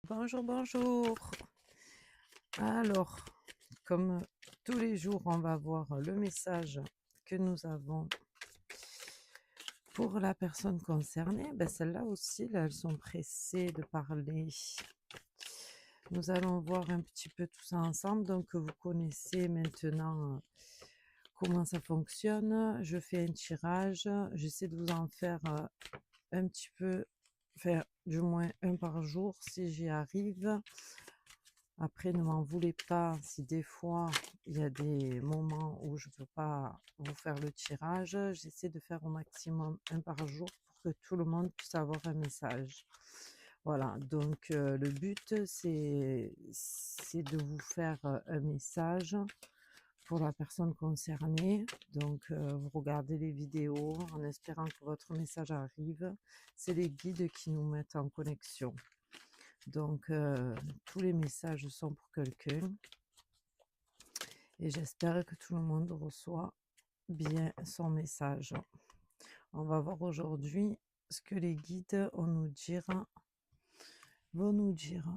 Bonjour, bonjour. Alors, comme tous les jours, on va voir le message que nous avons pour la personne concernée. Ben, celles-là aussi, là, elles sont pressées de parler. Nous allons voir un petit peu tout ça ensemble. Donc, vous connaissez maintenant comment ça fonctionne. Je fais un tirage. J'essaie de vous en faire un petit peu, faire du moins un par jour si j'y arrive. Après, ne m'en voulez pas si des fois il y a des moments où je ne peux pas vous faire le tirage. J'essaie de faire au maximum un par jour pour que tout le monde puisse avoir un message. Voilà, donc le but c'est de vous faire un message pour la personne concernée. Donc vous regardez les vidéos en espérant que votre message arrive. C'est les guides qui nous mettent en connexion. Donc, tous les messages sont pour quelqu'un et j'espère que tout le monde reçoit bien son message. On va voir aujourd'hui ce que les guides vont nous dire.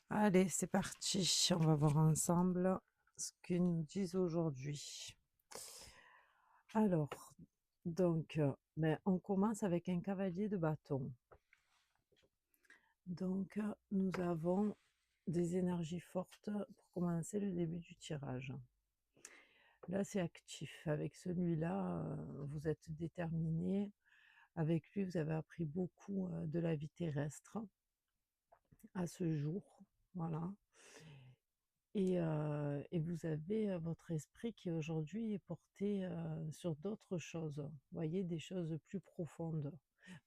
Allez, c'est parti. On va voir ensemble ce qu'ils nous disent aujourd'hui. Alors, donc, on commence avec un cavalier de bâton. Donc, nous avons des énergies fortes pour commencer le début du tirage. Là, c'est actif. Avec celui-là, vous êtes déterminé. Avec lui, vous avez appris beaucoup de la vie terrestre à ce jour. Voilà. Et vous avez votre esprit qui aujourd'hui est porté sur d'autres choses. Vous voyez, des choses plus profondes.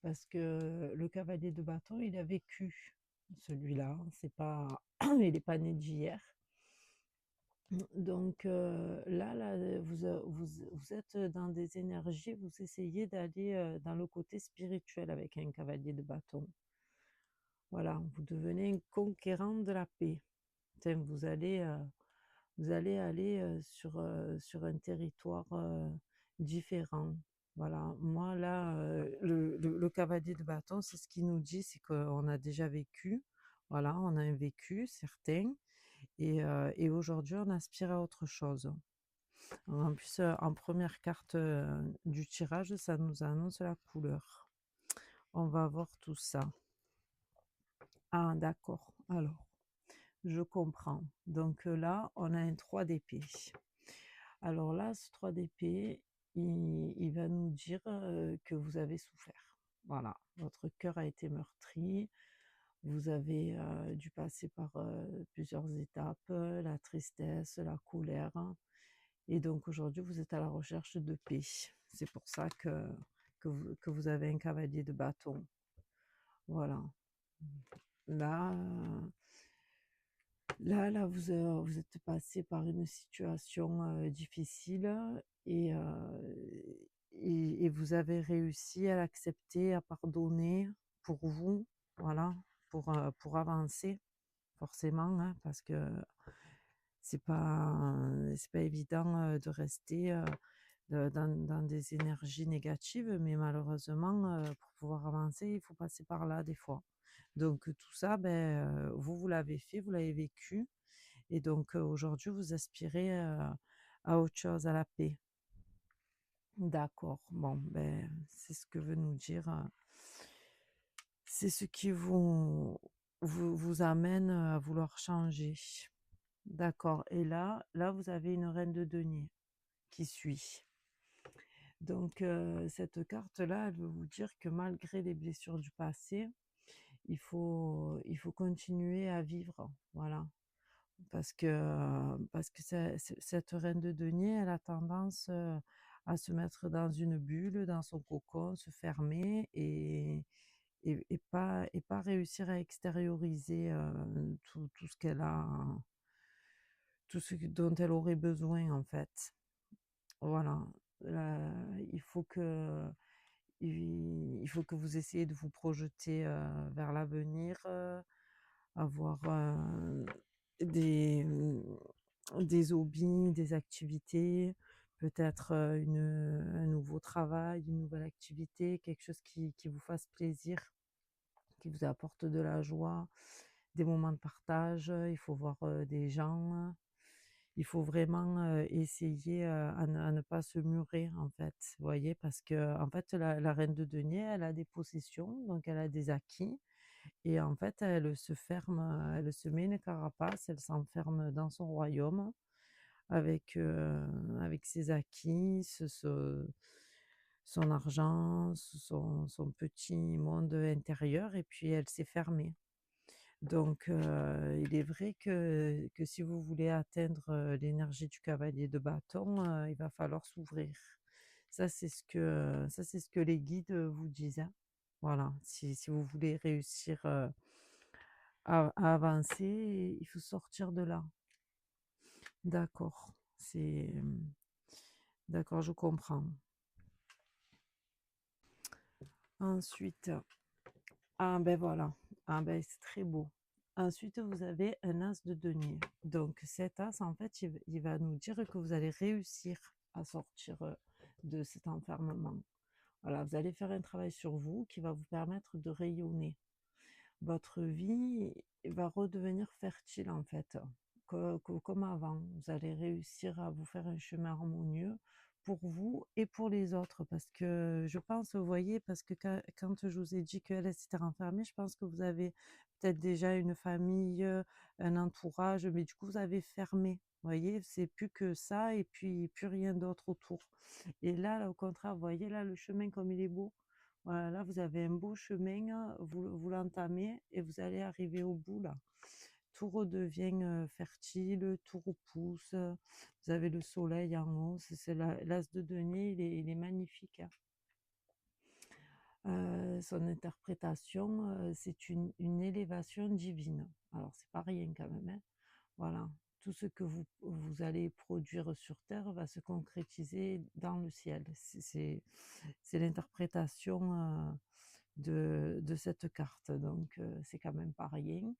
Parce que le cavalier de bâton, il a vécu celui-là. C'est pas, il n'est pas né d'hier. Donc là, vous êtes dans des énergies, vous essayez d'aller dans le côté spirituel avec un cavalier de bâton. Voilà, vous devenez un conquérant de la paix. Enfin, vous allez aller sur un territoire différent. Voilà, moi là, le cavalier de bâton, c'est ce qu'il nous dit, c'est qu'on a déjà vécu. Voilà, on a un vécu certain. Et aujourd'hui, on aspire à autre chose. En plus, en première carte du tirage, ça nous annonce la couleur. On va voir tout ça. Ah, d'accord. Alors, je comprends. Donc là, on a un 3 d'épée. Alors là, ce 3 d'épée, il va nous dire que vous avez souffert. Voilà, votre cœur a été meurtri. Vous avez dû passer par plusieurs étapes, la tristesse, la colère. Et donc aujourd'hui, vous êtes à la recherche de paix. C'est pour ça que vous avez un cavalier de bâton. Voilà. Là, vous êtes passé par une situation difficile et, et vous avez réussi à l'accepter, à pardonner pour vous, voilà, pour avancer, forcément, hein, parce que c'est pas évident de rester dans des énergies négatives, mais malheureusement, pour pouvoir avancer, il faut passer par là des fois. Donc tout ça, vous l'avez fait, vous l'avez vécu, et donc aujourd'hui, vous aspirez à autre chose, à la paix. D'accord, bon, c'est ce que veut nous dire, c'est ce qui vous amène à vouloir changer. D'accord, et là, vous avez une reine de denier qui suit. Donc cette carte-là, elle veut vous dire que malgré les blessures du passé, il faut continuer à vivre, voilà. Parce que cette reine de denier, elle a tendance à se mettre dans une bulle, dans son cocon, se fermer et pas réussir à extérioriser tout ce qu'elle a, tout ce dont elle aurait besoin en fait. Voilà. Il faut il faut que vous essayiez de vous projeter vers l'avenir, avoir des, des hobbies, des activités, peut-être un nouveau travail, une nouvelle activité, quelque chose qui vous fasse plaisir, qui vous apporte de la joie, des moments de partage, il faut voir, des gens, il faut vraiment, essayer, à ne pas se murer, en fait, vous voyez? Parce que en fait, la reine de denier, elle a des possessions, donc elle a des acquis et en fait, elle se ferme, elle se met une carapace, elle s'enferme dans son royaume avec, avec ses acquis, son argent, son petit monde intérieur et puis elle s'est fermée. Donc il est vrai que si vous voulez atteindre, l'énergie du cavalier de bâton, il va falloir s'ouvrir. Ça c'est ce que les guides, vous disent, hein. Voilà, si vous voulez réussir, à avancer, il faut sortir de là. D'accord, d'accord, je comprends. Ensuite, ah ben voilà, ah ben c'est très beau. Ensuite, vous avez un as de denier. Donc cet as, en fait, il va nous dire que vous allez réussir à sortir de cet enfermement. Voilà, vous allez faire un travail sur vous qui va vous permettre de rayonner. Votre vie va redevenir fertile en fait, comme avant. Vous allez réussir à vous faire un chemin harmonieux pour vous et pour les autres. Parce que je pense, vous voyez, parce que quand je vous ai dit qu'elle s'était renfermée, je pense que vous avez peut-être déjà une famille, un entourage, mais du coup, vous avez fermé. Vous voyez, c'est plus que ça et puis plus rien d'autre autour. Et là, au contraire, vous voyez là le chemin comme il est beau. Voilà, là, vous avez un beau chemin, vous l'entamez et vous allez arriver au bout là. Tout redevient fertile, tout repousse. Vous avez le soleil en haut. C'est l'as de denier, il est magnifique, hein. Son interprétation, c'est une élévation divine. Alors, c'est pas rien quand même, hein. Voilà, tout ce que vous allez produire sur terre va se concrétiser dans le ciel. C'est l'interprétation, de cette carte, donc c'est quand même pas rien.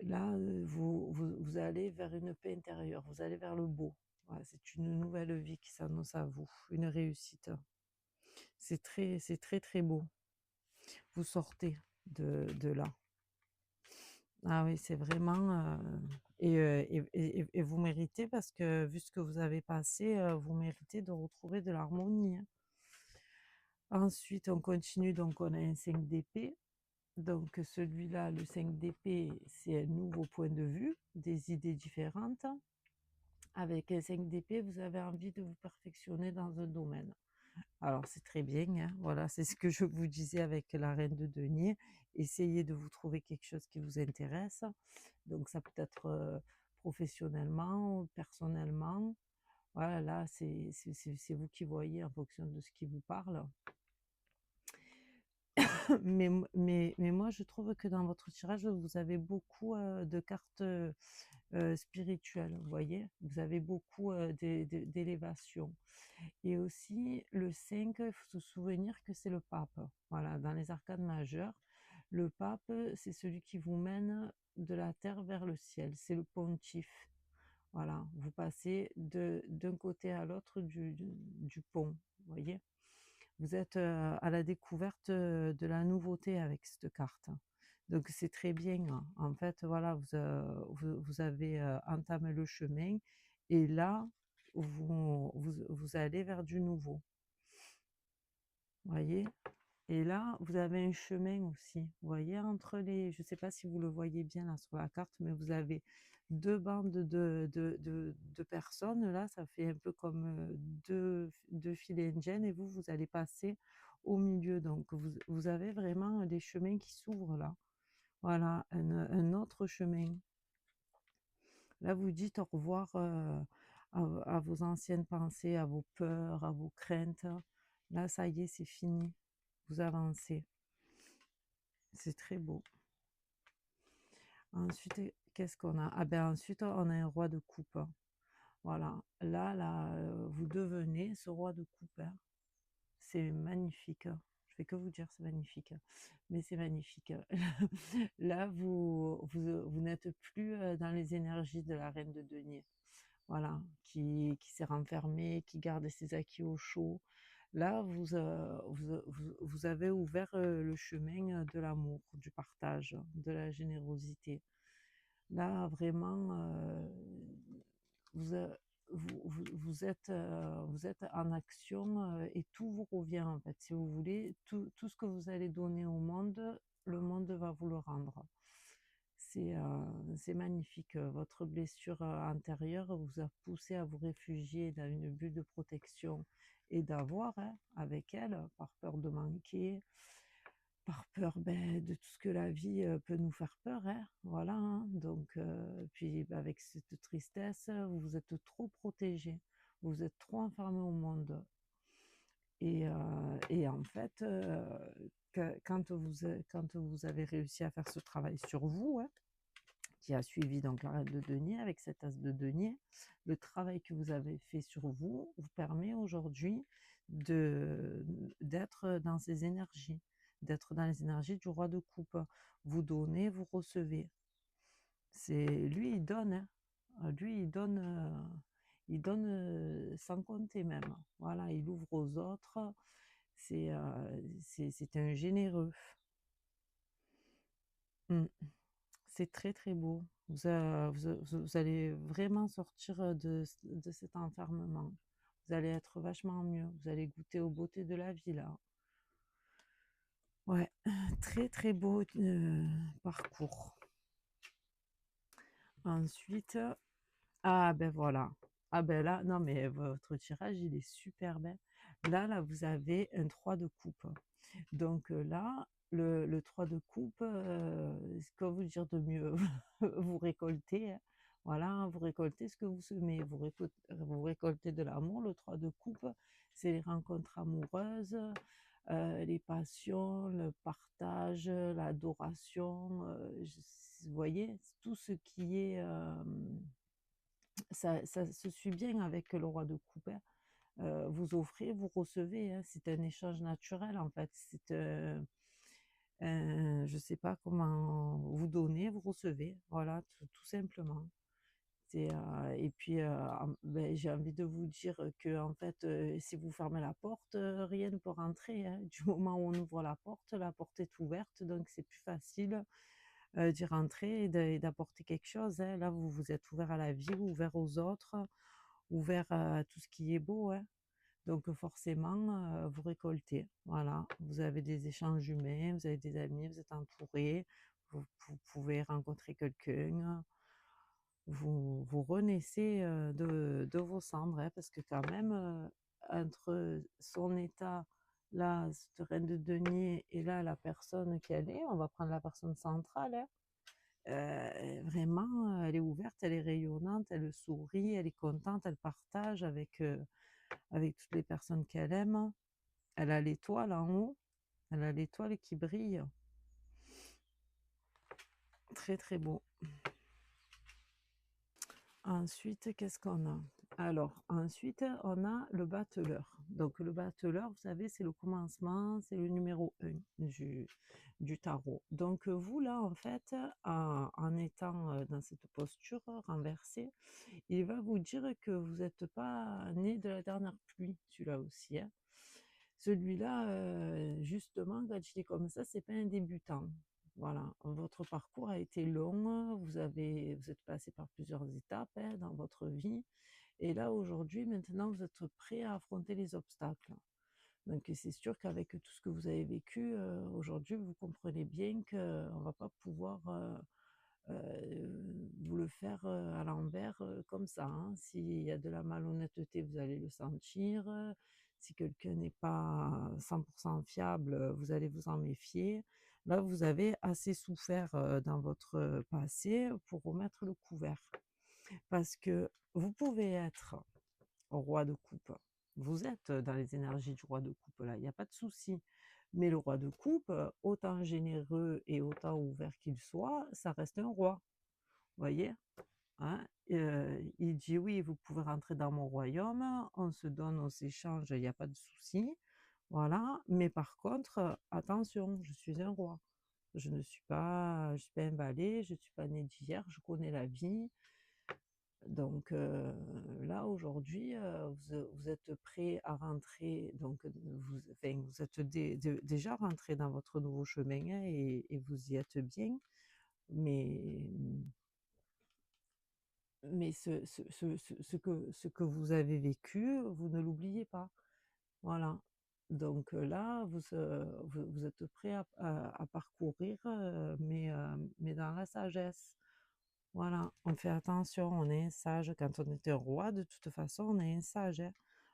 Là, vous allez vers une paix intérieure, vous allez vers le beau. Voilà, c'est une nouvelle vie qui s'annonce à vous, une réussite. C'est très, très beau. Vous sortez de là. Ah oui, c'est vraiment, et vous méritez parce que vu ce que vous avez passé, vous méritez de retrouver de l'harmonie, hein. Ensuite, on continue, donc on a un 5 d'épée. Donc celui-là, le 5 d'épée, c'est un nouveau point de vue, des idées différentes. Avec un 5 d'épée, vous avez envie de vous perfectionner dans un domaine. Alors c'est très bien, hein, voilà, c'est ce que je vous disais avec la reine de denier. Essayez de vous trouver quelque chose qui vous intéresse. Donc ça peut être professionnellement, personnellement. Voilà, là, c'est vous qui voyez en fonction de ce qui vous parle. Mais moi, je trouve que dans votre tirage, vous avez beaucoup de cartes spirituelles, vous voyez? Vous avez beaucoup d'élévation. Et aussi, le 5, il faut se souvenir que c'est le pape. Voilà, dans les arcanes majeures, le pape, c'est celui qui vous mène de la terre vers le ciel. C'est le pontife. Voilà, vous passez d'un côté à l'autre du pont, vous voyez? Vous êtes à la découverte de la nouveauté avec cette carte. Donc c'est très bien, hein. En fait, voilà, vous avez entamé le chemin et là, vous allez vers du nouveau. Vous voyez? Et là, vous avez un chemin aussi. Vous voyez, entre les, je ne sais pas si vous le voyez bien là sur la carte, mais vous avez deux bandes de personnes. Là, ça fait un peu comme deux filets indiennes et vous allez passer au milieu. Donc, vous avez vraiment des chemins qui s'ouvrent là. Voilà, un autre chemin. Là, vous dites au revoir à vos anciennes pensées, à vos peurs, à vos craintes. Là, ça y est, c'est fini. Vous avancez. C'est très beau. Ensuite, qu'est-ce qu'on a? Ah ben ensuite, on a un roi de coupe. Voilà. Là, vous devenez ce roi de coupe, hein. C'est magnifique. Je fais que vous dire, c'est magnifique. Mais c'est magnifique. Là, vous n'êtes plus dans les énergies de la reine de denier. Voilà, qui s'est renfermée, qui garde ses acquis au chaud. Là, vous avez ouvert, le chemin, de l'amour, du partage, de la générosité. Là, vraiment, vous, vous êtes en action, et tout vous revient, en fait. Si vous voulez, tout ce que vous allez donner au monde, le monde va vous le rendre. C'est magnifique. Votre blessure, antérieure vous a poussé à vous réfugier dans une bulle de protection et d'avoir, hein, avec elle, par peur de manquer, par peur, de tout ce que la vie, peut nous faire peur, hein, voilà, hein. Donc puis, avec cette tristesse, vous vous êtes trop protégé, vous êtes trop enfermé au monde et en fait, quand vous avez réussi à faire ce travail sur vous, hein, qui a suivi donc la reine de denier avec cet as de denier, le travail que vous avez fait sur vous, vous permet aujourd'hui de d'être dans ces énergies, d'être dans les énergies du roi de coupe. Vous donnez, vous recevez. C'est lui, il donne, hein. Lui, il donne sans compter même. Voilà, il ouvre aux autres. C'est un généreux. Mm. C'est très, très beau. Vous allez vraiment sortir, de cet enfermement. Vous allez être vachement mieux. Vous allez goûter aux beautés de la vie, là. Ouais, très, très beau, parcours. Ensuite, ah ben voilà. Ah ben là, non mais votre tirage, il est super bien. Là, vous avez un 3 de coupe. Donc là, le 3 de coupe, que vous dire de mieux? Vous récoltez, hein, voilà, vous récoltez ce que vous semez. Vous récoltez de l'amour. Le 3 de coupe, c'est les rencontres amoureuses, les passions, le partage, l'adoration, vous voyez? Tout ce qui est, ça se suit bien avec le roi de coupe, hein. Vous offrez, vous recevez, hein, c'est un échange naturel en fait. Je sais pas comment vous donnez, vous recevez, voilà, tout simplement. Et puis, j'ai envie de vous dire que en fait, si vous fermez la porte, rien ne peut rentrer, hein. Du moment où on ouvre la porte est ouverte, donc c'est plus facile, d'y rentrer et d'apporter quelque chose, hein. Là, vous vous êtes ouvert à la vie, ouvert aux autres, ouvert à tout ce qui est beau, hein. Donc forcément, vous récoltez. Voilà, vous avez des échanges humains, vous avez des amis, vous êtes entouré, vous pouvez rencontrer quelqu'un, vous renaissez, de vos cendres, hein, parce que quand même, entre son état, là, cette reine de denier et là, la personne qu'elle est, on va prendre la personne centrale, hein, vraiment, elle est ouverte, elle est rayonnante, elle sourit, elle est contente, elle partage avec toutes les personnes qu'elle aime. Elle a l'étoile en haut, elle a l'étoile qui brille. Très, très beau. Ensuite, qu'est-ce qu'on a? Alors, ensuite, on a le battleur. Donc, le battleur, vous savez, c'est le commencement, c'est le numéro 1 du tarot. Donc, vous, là, en fait, en étant dans cette posture renversée, il va vous dire que vous n'êtes pas né de la dernière pluie, celui-là aussi, hein. Celui-là, justement, quand il est comme ça, c'est pas un débutant. Voilà, votre parcours a été long, vous êtes passé par plusieurs étapes, hein, dans votre vie et là, aujourd'hui, maintenant, vous êtes prêt à affronter les obstacles. Donc c'est sûr qu'avec tout ce que vous avez vécu, aujourd'hui, vous comprenez bien qu'on ne va pas pouvoir, vous le faire, à l'envers, comme ça, hein. S'il y a de la malhonnêteté, vous allez le sentir, si quelqu'un n'est pas 100 fiable, vous allez vous en méfier. Là, vous avez assez souffert, dans votre, passé pour remettre le couvert. Parce que vous pouvez être roi de coupe. Vous êtes dans les énergies du roi de coupe là, il y a pas de souci. Mais le roi de coupe, autant généreux et autant ouvert qu'il soit, ça reste un roi. Voyez? Hein? Il dit: «Oui, vous pouvez rentrer dans mon royaume, on se donne, on s'échange, il y a pas de souci. Voilà, mais par contre, attention, je suis un roi. Je suis pas un valet, je suis pas né d'hier, je connais la vie, Donc là aujourd'hui, vous êtes prêt à rentrer donc vous êtes déjà rentré dans votre nouveau chemin, hein, et vous y êtes bien. Mais mais ce que vous avez vécu, vous ne l'oubliez pas. Voilà. Donc là, vous êtes prêt à parcourir, mais dans la sagesse. Voilà, on fait attention, on est un sage. Quand on était roi, de toute façon, on est un sage, hein.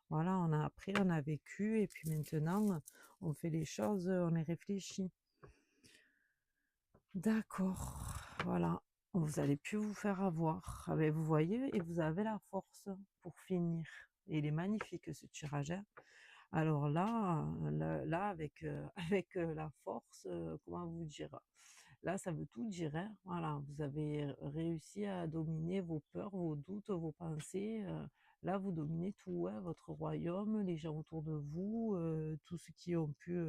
Voilà, on a appris, on a vécu, et puis maintenant, on fait les choses, on les réfléchit. D'accord, voilà. Vous allez plus vous faire avoir. Ah ben, vous voyez, et vous avez la force pour finir. Et il est magnifique ce tirage, hein. Alors là, là avec, avec, la force, comment vous dire? Là, ça veut tout dire, hein. Voilà, vous avez réussi à dominer vos peurs, vos doutes, vos pensées, là, vous dominez tout, hein, votre royaume, les gens autour de vous, tous ceux qui ont pu,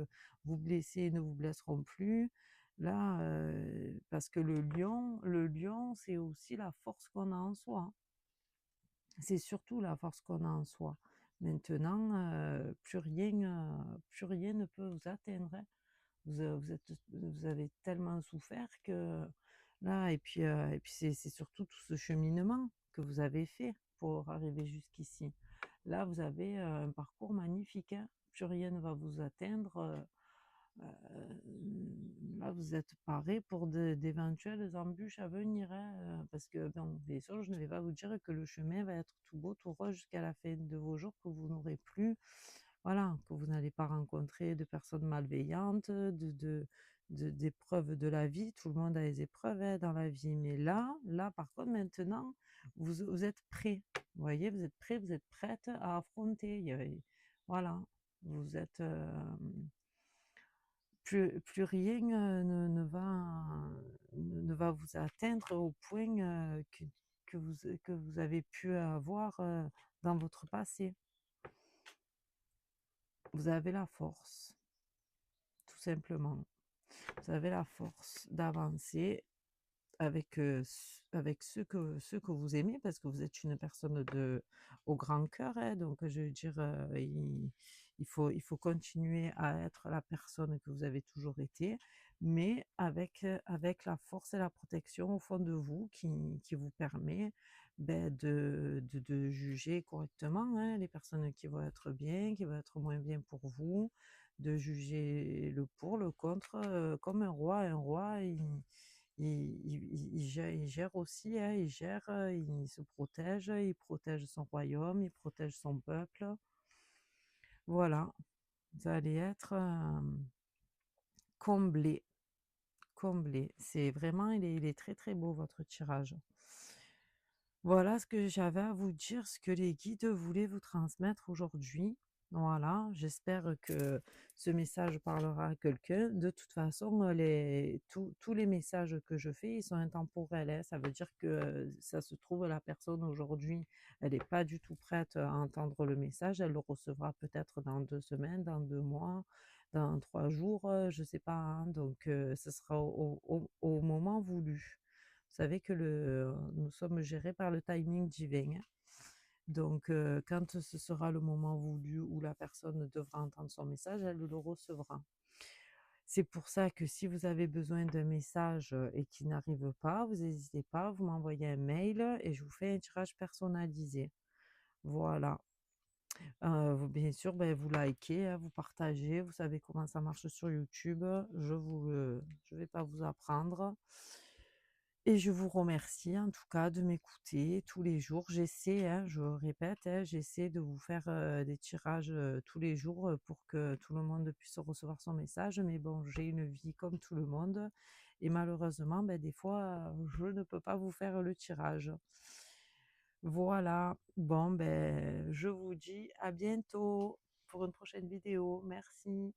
vous blesser ne vous blesseront plus. Là, parce que le lion, c'est aussi la force qu'on a en soi, hein. C'est surtout la force qu'on a en soi. Maintenant, plus rien ne peut vous atteindre, hein. Vous avez tellement souffert que là, et puis c'est surtout tout ce cheminement que vous avez fait pour arriver jusqu'ici. Là, vous avez, un parcours magnifique, hein. Plus rien ne va vous atteindre, là, vous êtes parés pour d'éventuelles embûches à venir, hein, parce que bon, bien sûr, je ne vais pas vous dire que le chemin va être tout beau, tout rose jusqu'à la fin de vos jours, que vous n'aurez plus, voilà, que vous n'allez pas rencontrer de personnes malveillantes, d'épreuves de la vie. Tout le monde a des épreuves, hein, dans la vie, mais là, par contre, maintenant, vous êtes prêts. Vous voyez, vous êtes prêts, vous êtes prêtes à affronter. Voilà, vous êtes, plus rien, ne va vous atteindre au point, que vous avez pu avoir, dans votre passé. Vous avez la force, tout simplement. Vous avez la force d'avancer avec, avec ceux que vous aimez, parce que vous êtes une personne au grand cœur, hein, donc je veux dire, il faut continuer à être la personne que vous avez toujours été, mais avec la force et la protection au fond de vous qui vous permet, beh, de juger correctement, hein, les personnes qui vont être bien, qui vont être moins bien pour vous, de juger le pour, le contre, comme un roi. Un roi, il gère aussi, hein, il se protège, il protège son royaume, il protège son peuple. Voilà, vous allez être, comblés, comblés. C'est vraiment, il est très, très beau votre tirage. Voilà ce que j'avais à vous dire, ce que les guides voulaient vous transmettre aujourd'hui. Voilà, j'espère que ce message parlera à quelqu'un. De toute façon, tous les messages que je fais, ils sont intemporels, hein. Ça veut dire que ça se trouve, la personne aujourd'hui, elle n'est pas du tout prête à entendre le message. Elle le recevra peut-être dans 2 semaines, dans 2 mois, dans 3 jours, je ne sais pas, hein. Donc, ce sera au moment voulu. Vous savez que nous sommes gérés par le timing divin, hein. Donc, quand ce sera le moment voulu où la personne devra entendre son message, elle le recevra. C'est pour ça que si vous avez besoin d'un message, et qu'il n'arrive pas, vous n'hésitez pas, vous m'envoyez un mail et je vous fais un tirage personnalisé. Voilà. Bien sûr, ben, vous likez, hein, vous partagez, vous savez comment ça marche sur YouTube. Je vais pas vous apprendre. Et je vous remercie en tout cas de m'écouter tous les jours. J'essaie, hein, je répète, hein, j'essaie de vous faire, des tirages, tous les jours, pour que tout le monde puisse recevoir son message. Mais bon, j'ai une vie comme tout le monde, et malheureusement, ben, des fois, je ne peux pas vous faire le tirage. Voilà, bon, ben, je vous dis à bientôt pour une prochaine vidéo. Merci.